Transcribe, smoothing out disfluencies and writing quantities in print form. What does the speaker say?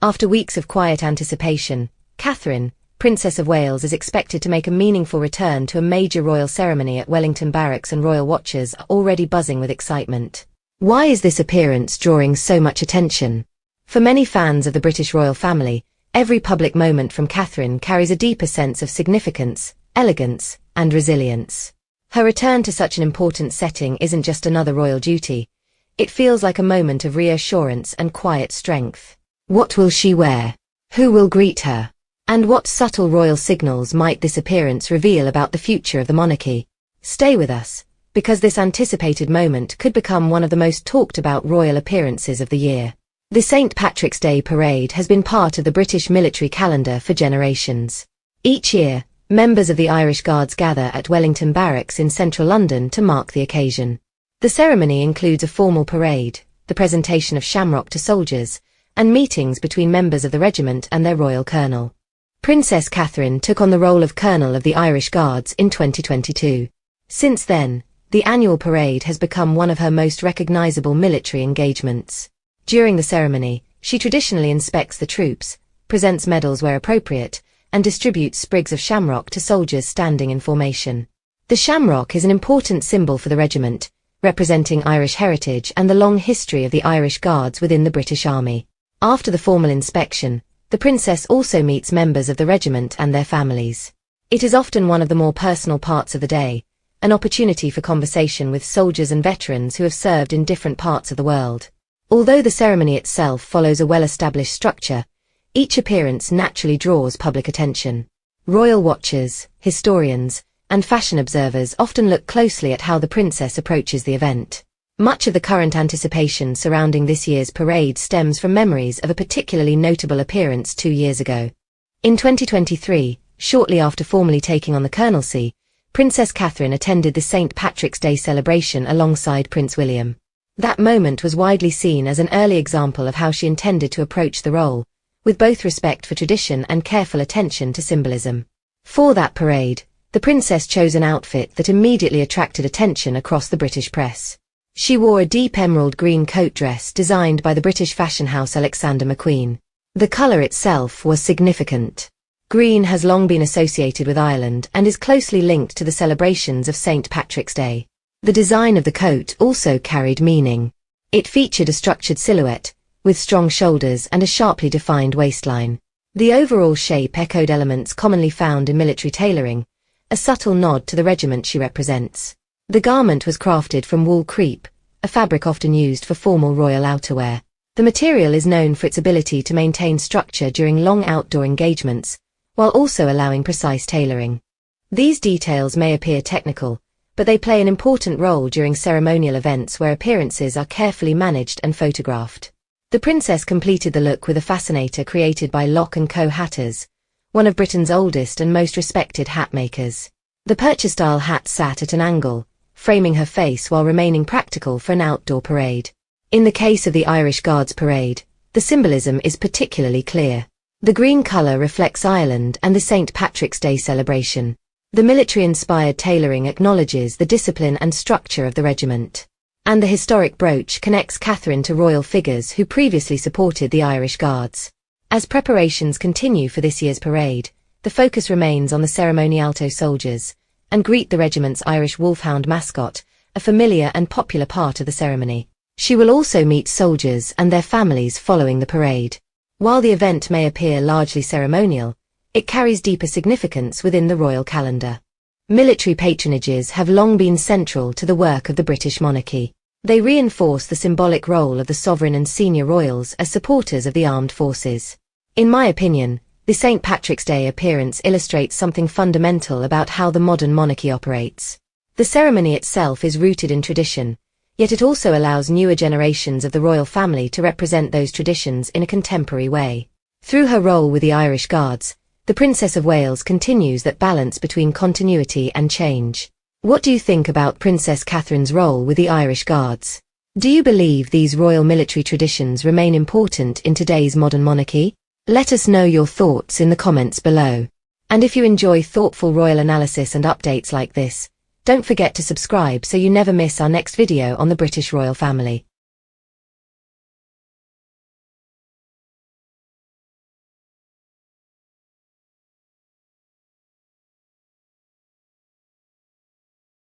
After weeks of quiet anticipation, Catherine, Princess of Wales, is expected to make a meaningful return to a major royal ceremony at Wellington Barracks, and royal watchers are already buzzing with excitement. Why is this appearance drawing so much attention? For many fans of the British royal family, every public moment from Catherine carries a deeper sense of significance, elegance, and resilience. Her return to such an important setting isn't just another royal duty. It feels like a moment of reassurance and quiet strength. What will she wear? Who will greet her? And what subtle royal signals might this appearance reveal about the future of the monarchy? Stay with us, because this anticipated moment could become one of the most talked about royal appearances of the year. The St. Patrick's Day parade has been part of the British military calendar for generations. Each year, members of the Irish Guards gather at Wellington Barracks in central London to mark the occasion. The ceremony includes a formal parade, the presentation of shamrock to soldiers, and meetings between members of the regiment and their royal colonel. Princess Catherine took on the role of Colonel of the Irish Guards in 2022. Since then, the annual parade has become one of her most recognizable military engagements. During the ceremony, she traditionally inspects the troops, presents medals where appropriate, and distributes sprigs of shamrock to soldiers standing in formation. The shamrock is an important symbol for the regiment, representing Irish heritage and the long history of the Irish Guards within the British Army. After the formal inspection, the princess also meets members of the regiment and their families. It is often one of the more personal parts of the day, an opportunity for conversation with soldiers and veterans who have served in different parts of the world. Although the ceremony itself follows a well-established structure, each appearance naturally draws public attention. Royal watchers, historians, and fashion observers often look closely at how the princess approaches the event. Much of the current anticipation surrounding this year's parade stems from memories of a particularly notable appearance 2 years ago. In 2023, shortly after formally taking on the colonelcy, Princess Catherine attended the St. Patrick's Day celebration alongside Prince William. That moment was widely seen as an early example of how she intended to approach the role, with both respect for tradition and careful attention to symbolism. For that parade, the princess chose an outfit that immediately attracted attention across the British press. She wore a deep emerald green coat dress designed by the British fashion house Alexander McQueen. The colour itself was significant. Green has long been associated with Ireland and is closely linked to the celebrations of St. Patrick's Day. The design of the coat also carried meaning. It featured a structured silhouette, with strong shoulders and a sharply defined waistline. The overall shape echoed elements commonly found in military tailoring, a subtle nod to the regiment she represents. The garment was crafted from wool crepe, a fabric often used for formal royal outerwear. The material is known for its ability to maintain structure during long outdoor engagements, while also allowing precise tailoring. These details may appear technical, but they play an important role during ceremonial events where appearances are carefully managed and photographed. The princess completed the look with a fascinator created by Lock & Co Hatters, one of Britain's oldest and most respected hat makers. The percher-style hat sat at an angle, framing her face while remaining practical for an outdoor parade. In the case of the Irish Guards parade, the symbolism is particularly clear. The green colour reflects Ireland and the St. Patrick's Day celebration. The military-inspired tailoring acknowledges the discipline and structure of the regiment. And the historic brooch connects Catherine to royal figures who previously supported the Irish Guards. As preparations continue for this year's parade, the focus remains on the ceremonialto soldiers, and greet the regiment's Irish wolfhound mascot, a familiar and popular part of the ceremony. She will also meet soldiers and their families following the parade. While the event may appear largely ceremonial, it carries deeper significance within the royal calendar. Military patronages have long been central to the work of the British monarchy. They reinforce the symbolic role of the sovereign and senior royals as supporters of the armed forces. In my opinion, the St. Patrick's Day appearance illustrates something fundamental about how the modern monarchy operates. The ceremony itself is rooted in tradition, yet it also allows newer generations of the royal family to represent those traditions in a contemporary way. Through her role with the Irish Guards, the Princess of Wales continues that balance between continuity and change. What do you think about Princess Catherine's role with the Irish Guards? Do you believe these royal military traditions remain important in today's modern monarchy? Let us know your thoughts in the comments below. And if you enjoy thoughtful royal analysis and updates like this, don't forget to subscribe so you never miss our next video on the British royal family.